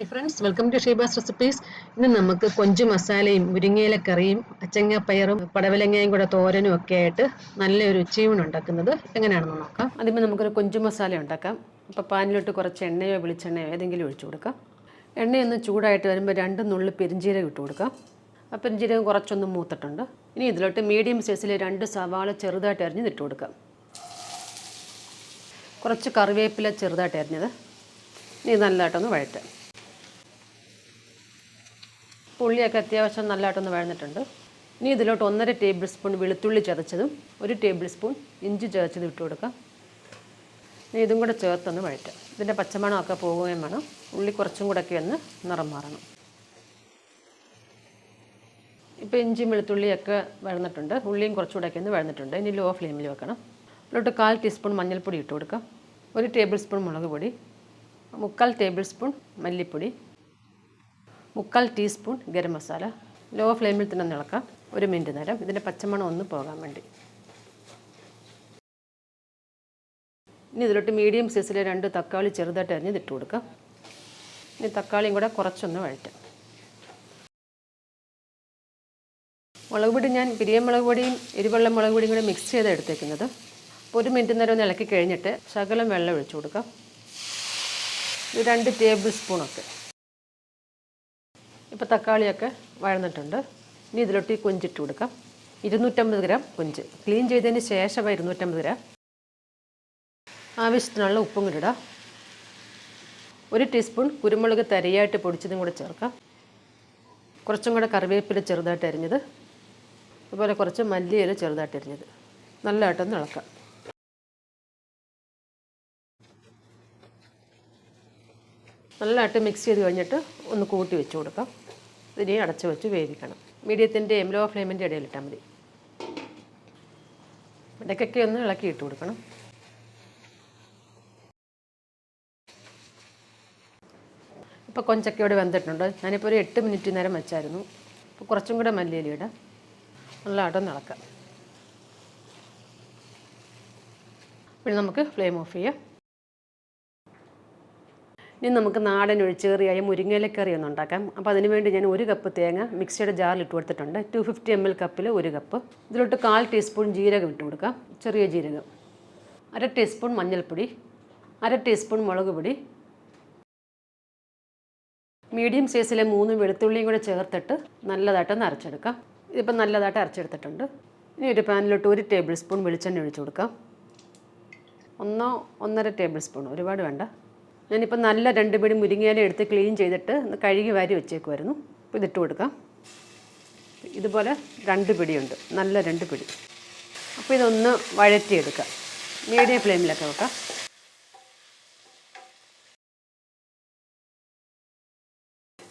Friends welcome to Sheeba's recipes. ഇന്ന് നമുക്ക് കൊഞ്ച് മസാലയും മുരിങ്ങയില കറിയും അച്ചങ്ങാപ്പയറും പടവലങ്ങയും കൂടെ തോരനും ഒക്കെ ആയിട്ട് നല്ലൊരു ഉച്ചയൂണ് ഉണ്ടാക്കുന്നത് എങ്ങനെയാണെന്ന് നോക്കാം. ആദ്യമേ നമുക്കൊരു കൊഞ്ച് മസാല ഉണ്ടാക്കാം. അപ്പോൾ പാനിലോട്ട് കുറച്ച് എണ്ണയോ വെളിച്ചെണ്ണയോ ഏതെങ്കിലും ഒഴിച്ചു കൊടുക്കാം. എണ്ണയൊന്ന് ചൂടായിട്ട് വരുമ്പോൾ 2 നുള്ളി പെരിഞ്ചീരകം ഇട്ട് കൊടുക്കാം. ആ പെരിഞ്ചീരകം കുറച്ചൊന്ന് മൂത്തിട്ടുണ്ട്. ഇനി ഇതിലോട്ട് മീഡിയം സൈസിൽ 2 സവാള ചെറുതായിട്ട് അരിഞ്ഞ് ഇട്ട് കൊടുക്കാം. കുറച്ച് കറിവേപ്പില ചെറുതായിട്ട് അരിഞ്ഞത്. ഇനി നല്ലതായിട്ടൊന്ന് വഴറ്റാം. ഉള്ളിയൊക്കെ അത്യാവശ്യം നല്ലതായിട്ടൊന്ന് വഴന്നിട്ടുണ്ട്. ഇനി ഇതിലോട്ട് 1.5 ടേബിൾ സ്പൂൺ വെളുത്തുള്ളി ചതച്ചതും 1 ടേബിൾ സ്പൂൺ ഇഞ്ചി ചതച്ചതും ഇട്ട് കൊടുക്കാം. ഇനി ഇതും കൂടെ ചേർത്തൊന്ന് വഴറ്റാം. ഇതിൻ്റെ പച്ചമണമൊക്കെ പോവുകയും വേണം. ഉള്ളി കുറച്ചും കൂടെയൊക്കെ ഒന്ന് നിറം മാറണം. ഇപ്പോൾ ഇഞ്ചിയും വെളുത്തുള്ളിയൊക്കെ വഴന്നിട്ടുണ്ട്. ഉള്ളിയും കുറച്ചുകൂടെയൊക്കെ ഒന്ന് വഴന്നിട്ടുണ്ട്. ഇനി ലോ ഫ്ലെയിമിൽ വെക്കണം. ഇതിലോട്ട് 1/4 ടീസ്പൂൺ മഞ്ഞൾപ്പൊടി ഇട്ട് കൊടുക്കാം. 1 ടേബിൾ സ്പൂൺ മുളക് പൊടി, 3/4 ടേബിൾ സ്പൂൺ മല്ലിപ്പൊടി, 3/4 ടീസ്പൂൺ ഗരം മസാല. ലോ ഫ്ലെയിമിൽ തന്നെ ഇളക്കാം 1 മിനിറ്റ് നേരം, ഇതിൻ്റെ പച്ചമണം ഒന്ന് പോകാൻ വേണ്ടി. ഇനി ഇതിലോട്ട് മീഡിയം സൈസിൽ 2 തക്കാളി ചെറുതായിട്ട് അരിഞ്ഞ് ഇട്ട് കൊടുക്കാം. ഇനി തക്കാളിയും കൂടെ കുറച്ചൊന്ന് വഴറ്റാം. മുളക് പൊടി ഞാൻ പിരിയമുളക് പൊടിയും എരിവെള്ള മുളക് പൊടിയും കൂടെ മിക്സ് ചെയ്ത് എടുത്തേക്കുന്നത്. 1 മിനിറ്റ് നേരം ഒന്ന് ഇളക്കി കഴിഞ്ഞിട്ട് ശകലം വെള്ളം ഒഴിച്ചു കൊടുക്കാം. 2 ടേബിൾ സ്പൂണൊക്കെ. ഇപ്പോൾ തക്കാളിയൊക്കെ വഴന്നിട്ടുണ്ട്. ഇനി ഇതിലോട്ട് ഈ കൊഞ്ചിട്ട് കൊടുക്കാം. 250 ഗ്രാം കൊഞ്ച് ക്ലീൻ ചെയ്തതിന് ശേഷം 250 ഗ്രാം. ആവശ്യത്തിനുള്ള ഉപ്പും കൂടി ഇടാം. 1 ടീസ്പൂൺ കുരുമുളക് തരിയായിട്ട് പൊടിച്ചതും കൂടെ ചേർക്കാം. കുറച്ചും കൂടെ കറിവേപ്പില ചെറുതായിട്ട് അരിഞ്ഞത്, അതുപോലെ കുറച്ച് മല്ലിയില ചെറുതായിട്ട് അരിഞ്ഞത്. നല്ലതായിട്ടൊന്ന് ഇളക്കാം. നല്ലതായിട്ട് മിക്സ് ചെയ്ത് കഴിഞ്ഞിട്ട് ഒന്ന് കൂട്ടി വെച്ച് കൊടുക്കാം. ഇതിനെ അടച്ച് വെച്ച് വേവിക്കണം. മീഡിയത്തിൻ്റെയും ലോ ഫ്ലെയിമിൻ്റെ ഇടയിലിട്ടാൽ മതി. ഇടയ്ക്കൊക്കെ ഒന്ന് ഇളക്കി ഇട്ട് കൊടുക്കണം. ഇപ്പോൾ കൊഞ്ചൊക്കെ ഇവിടെ വെന്തിട്ടുണ്ട്. ഞാനിപ്പോൾ ഒരു 8 മിനിറ്റ് നേരം വെച്ചായിരുന്നു. അപ്പോൾ കുറച്ചും കൂടെ മല്ലിയില ഇടാം. നല്ലതായിട്ടൊന്ന് ഇളക്കാം. പിന്നെ നമുക്ക് ഫ്ലെയിം ഓഫ് ചെയ്യാം. ഇനി നമുക്ക് നാടൻ ഒഴിച്ചേറിയായ മുരിങ്ങയിലക്കറി ഒന്ന് ഉണ്ടാക്കാം. അപ്പോൾ അതിനുവേണ്ടി ഞാൻ 1 കപ്പ് തേങ്ങ മിക്സിയുടെ ജാറിൽ ഇട്ട് കൊടുത്തിട്ടുണ്ട്. 250 ml കപ്പിൽ 1 കപ്പ്. ഇതിലോട്ട് 1/4 ടീസ്പൂൺ ജീരകം ഇട്ട് കൊടുക്കാം, ചെറിയ ജീരകം. 1/2 ടീസ്പൂൺ മഞ്ഞൾപ്പൊടി, 1/2 ടീസ്പൂൺ മുളക് പൊടി, മീഡിയം സൈസിലെ 3 വെളുത്തുള്ളിയും കൂടെ ചേർത്തിട്ട് നല്ലതായിട്ടൊന്ന് അരച്ചെടുക്കാം. ഇതിപ്പോൾ നല്ലതായിട്ട് അരച്ചെടുത്തിട്ടുണ്ട്. ഇനി ഒരു പാനിലോട്ട് 1 ടേബിൾ സ്പൂൺ വെളിച്ചെണ്ണ ഒഴിച്ച് കൊടുക്കാം. 1-1.5 ടേബിൾ സ്പൂൺ, ഒരുപാട് വേണ്ട. ഞാനിപ്പോൾ നല്ല 2 പിടി മുരിങ്ങയില എടുത്ത് ക്ലീൻ ചെയ്തിട്ട് കഴുകി വാരി വെച്ചേക്കുമായിരുന്നു. അപ്പോൾ ഇതിട്ട് കൊടുക്കാം. ഇതുപോലെ 2 പിടിയുണ്ട്, നല്ല 2 പിടി. അപ്പോൾ ഇതൊന്ന് വഴറ്റിയെടുക്കാം. മീഡിയം ഫ്ലെയിമിലൊക്കെ വെക്കാം.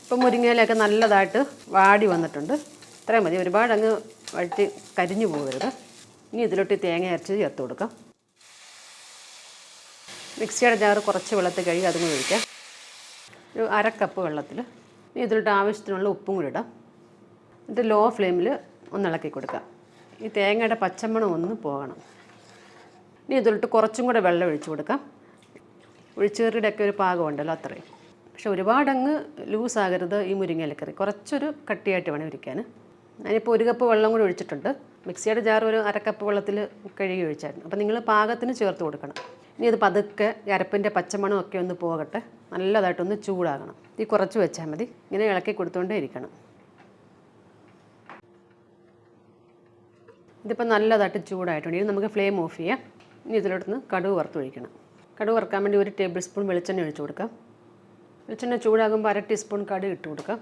ഇപ്പം മുരിങ്ങയിലൊക്കെ നല്ലതായിട്ട് വാടി വന്നിട്ടുണ്ട്. ഇത്രയും മതി, ഒരുപാട് അങ്ങ് വഴറ്റി കരിഞ്ഞു പോകരുത്. ഇനി ഇതിലോട്ട് തേങ്ങ അരച്ച് ചേർത്ത് കൊടുക്കാം. മിക്സിയുടെ ജാറ് കുറച്ച് വെള്ളത്തിൽ കഴുകി അതും കൂടി ഒഴിക്കാം. ഒരു 1/2 കപ്പ് വെള്ളത്തിൽ. ഇനി ഇതിലോട്ട് ആവശ്യത്തിനുള്ള ഉപ്പും കൂടി ഇടാം. എന്നിട്ട് ലോ ഫ്ലെയിമിൽ ഒന്ന് ഇളക്കി കൊടുക്കാം. ഈ തേങ്ങയുടെ പച്ചമണം ഒന്ന് പോകണം. ഇനി ഇതിലോട്ട് കുറച്ചും കൂടെ വെള്ളം ഒഴിച്ച് കൊടുക്കാം. ഒഴിച്ചുകറിയുടെയൊക്കെ ഒരു പാകമുണ്ടല്ലോ, അത്രയും. പക്ഷെ ഒരുപാടങ്ങ് ലൂസാകരുത് ഈ മുരിങ്ങയിലക്കറി. കുറച്ചൊരു കട്ടിയായിട്ട് വേണം ഇരിക്കാൻ. ഞാനിപ്പോൾ 1 കപ്പ് വെള്ളം കൂടി ഒഴിച്ചിട്ടുണ്ട്. മിക്സിയുടെ ജാർ ഒരു 1/2 കപ്പ് വെള്ളത്തിൽ കഴുകി ഒഴിച്ചായിരുന്നു. അപ്പോൾ നിങ്ങൾ പാകത്തിന് ചേർത്ത് കൊടുക്കണം. ഇനി ഇത് പതുക്കെ അരപ്പിൻ്റെ പച്ചമണമൊക്കെ ഒന്ന് പോകട്ടെ. നല്ലതായിട്ടൊന്ന് ചൂടാകണം. ഈ കുറച്ച് വെച്ചാൽ മതി. ഇങ്ങനെ ഇളക്കി കൊടുത്തുകൊണ്ടേ ഇരിക്കണം. ഇതിപ്പോൾ നല്ലതായിട്ട് ചൂടായിട്ടുണ്ട്. ഇനി നമുക്ക് ഫ്ലെയിം ഓഫ് ചെയ്യാം. ഇനി ഇതിലോട്ടൊന്ന് കടുക് വറുത്തൊഴിക്കണം. കടുക് വറുക്കാൻ വേണ്ടി 1 ടേബിൾ സ്പൂൺ വെളിച്ചെണ്ണ ഒഴിച്ച് കൊടുക്കാം. വെളിച്ചെണ്ണ ചൂടാകുമ്പോൾ 1/2 ടീസ്പൂൺ കടുക് ഇട്ട് കൊടുക്കാം.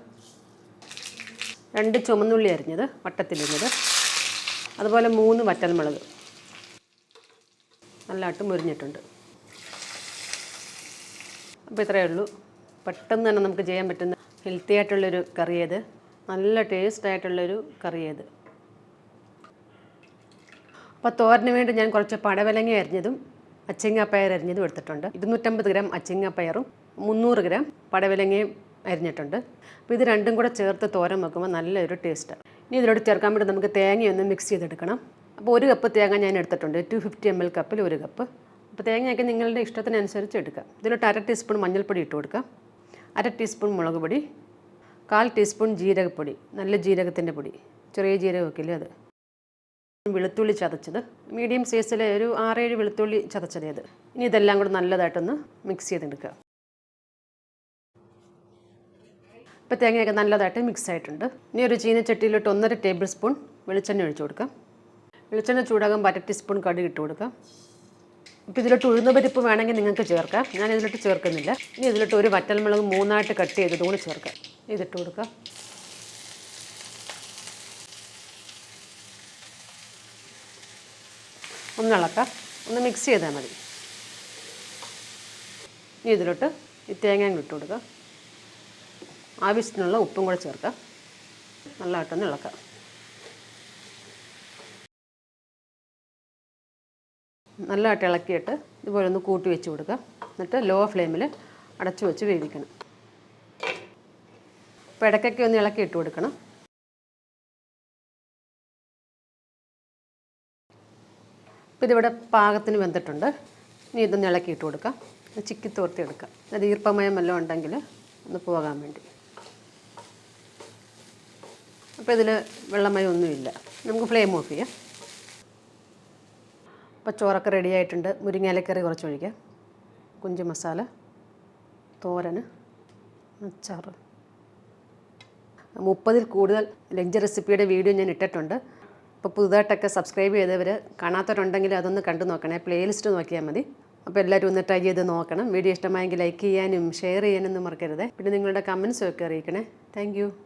2 ചുമന്നുള്ളി അരിഞ്ഞത് വട്ടത്തിലിരുന്നത്, അതുപോലെ 3 വറ്റൽമുളക് നല്ലതായിട്ട് മുരിഞ്ഞിട്ടുണ്ട്. അപ്പോൾ ഇത്രയേ ഉള്ളൂ. പെട്ടെന്ന് തന്നെ നമുക്ക് ചെയ്യാൻ പറ്റുന്ന ഹെൽത്തി ആയിട്ടുള്ളൊരു കറിയത്, നല്ല ടേസ്റ്റായിട്ടുള്ളൊരു കറിയത്. അപ്പോൾ തോരന് വേണ്ടി ഞാൻ കുറച്ച് പടവലങ്ങ അരിഞ്ഞതും അച്ചിങ്ങാപ്പയർ അരിഞ്ഞതും എടുത്തിട്ടുണ്ട്. 250 ഗ്രാം അച്ചിങ്ങാപ്പയറും 300 ഗ്രാം പടവലങ്ങയും അരിഞ്ഞിട്ടുണ്ട്. അപ്പോൾ ഇത് രണ്ടും കൂടെ ചേർത്ത് തോരൻ വെക്കുമ്പോൾ നല്ലൊരു ടേസ്റ്റാണ്. ഇനി ഇതിലോട്ട് ചേർക്കാൻ വേണ്ടി നമുക്ക് തേങ്ങയൊന്ന് മിക്സ് ചെയ്തെടുക്കണം. അപ്പോൾ 1 കപ്പ് തേങ്ങ ഞാൻ എടുത്തിട്ടുണ്ട്. 250 ml കപ്പിൽ 1 കപ്പ്. അപ്പോൾ തേങ്ങയൊക്കെ നിങ്ങളുടെ ഇഷ്ടത്തിനനുസരിച്ച് എടുക്കാം. ഇതിലോട്ട് 1/2 ടീസ്പൂൺ മഞ്ഞൾപ്പൊടി ഇട്ട് കൊടുക്കാം. 1/2 ടീസ്പൂൺ മുളക് പൊടി, 1/4 ടീസ്പൂൺ ജീരകപ്പൊടി, നല്ല ജീരകത്തിൻ്റെ പൊടി, ചെറിയ ജീരകമൊക്കെ ഇല്ലേ അത്, വെളുത്തുള്ളി ചതച്ചത്, മീഡിയം സൈസിലെ ഒരു 6-7 വെളുത്തുള്ളി ചതച്ചത് അത്. ഇനി ഇതെല്ലാം കൂടെ നല്ലതായിട്ടൊന്ന് മിക്സ് ചെയ്തെടുക്കുക. ഇപ്പോൾ തേങ്ങയൊക്കെ നല്ലതായിട്ട് മിക്സ് ആയിട്ടുണ്ട്. ഇനി ഒരു ചീനച്ചട്ടിയിലോട്ട് 1.5 ടേബിൾ സ്പൂൺ വെളിച്ചെണ്ണ ഒഴിച്ചു കൊടുക്കാം. വെളിച്ചെണ്ണ ചൂടാകുമ്പോൾ 1/2 ടീസ്പൂൺ കടുക് ഇട്ട് കൊടുക്കാം. ഇപ്പോൾ ഇതിലോട്ട് ഉഴുന്ന പരിപ്പ് വേണമെങ്കിൽ നിങ്ങൾക്ക് ചേർക്കാം. ഞാൻ ഇതിലോട്ട് ചേർക്കുന്നില്ല. ഇനി ഇതിലോട്ട് ഒരു വറ്റൽമുളക് 3ആയിട്ട് കട്ട് ചെയ്തത് കൂടി ചേർക്കാം. ഇതിട്ട് കൊടുക്കാം. ഒന്നിളക്കാം, ഒന്ന് മിക്സ് ചെയ്താൽ മതി. ഇനി ഇതിലോട്ട് ഈ തേങ്ങയും ഇട്ട് കൊടുക്കാം. ആവശ്യത്തിനുള്ള ഉപ്പും കൂടെ ചേർക്കാം. നല്ലതായിട്ടൊന്ന് ഇളക്കാം. നല്ലതായിട്ട് ഇളക്കിയിട്ട് ഇതുപോലെ ഒന്ന് കൂട്ടി വെച്ച് കൊടുക്കുക. എന്നിട്ട് ലോ ഫ്ലെയിമിൽ അടച്ചു വെച്ച് വേവിക്കണം. അപ്പോൾ ഇടയ്ക്കൊക്കെ ഒന്ന് ഇളക്കി ഇട്ട് കൊടുക്കണം. ഇപ്പോൾ ഇതിവിടെ പാകത്തിന് വെന്തിട്ടുണ്ട്. ഇനി ഇതൊന്ന് ഇളക്കി ഇട്ട് കൊടുക്കാം. ചിക്കി തോർത്തി എടുക്കാം. അത് ഈർപ്പമയം വല്ലതും ഉണ്ടെങ്കിൽ ഒന്ന് പോകാൻ വേണ്ടി. അപ്പോൾ ഇതിൽ വെള്ളമയം ഒന്നുമില്ല. നമുക്ക് ഫ്ലെയിം ഓഫ് ചെയ്യാം. അപ്പോൾ ചോറൊക്കെ റെഡി ആയിട്ടുണ്ട്. മുരിങ്ങയിലക്കറി കുറച്ച് ഒഴിക്കാം. കുഞ്ചു മസാല, തോരന്, അച്ചാറ്. 30-ൽ കൂടുതൽ ലഞ്ച് റെസിപ്പിയുടെ വീഡിയോ ഞാൻ ഇട്ടിട്ടുണ്ട്. അപ്പോൾ പുതുതായിട്ടൊക്കെ സബ്സ്ക്രൈബ് ചെയ്തവർ കാണാത്തവരുണ്ടെങ്കിൽ അതൊന്ന് കണ്ടു നോക്കണേ. പ്ലേലിസ്റ്റ് നോക്കിയാൽ മതി. അപ്പോൾ എല്ലാവരും ഒന്ന് ട്രൈ ചെയ്ത് നോക്കണം. വീഡിയോ ഇഷ്ടമായെങ്കിൽ ലൈക്ക് ചെയ്യാനും ഷെയർ ചെയ്യാനൊന്നും മറക്കരുത്. പിന്നെ നിങ്ങളുടെ കമൻസും ഒക്കെ അറിയിക്കണേ. താങ്ക്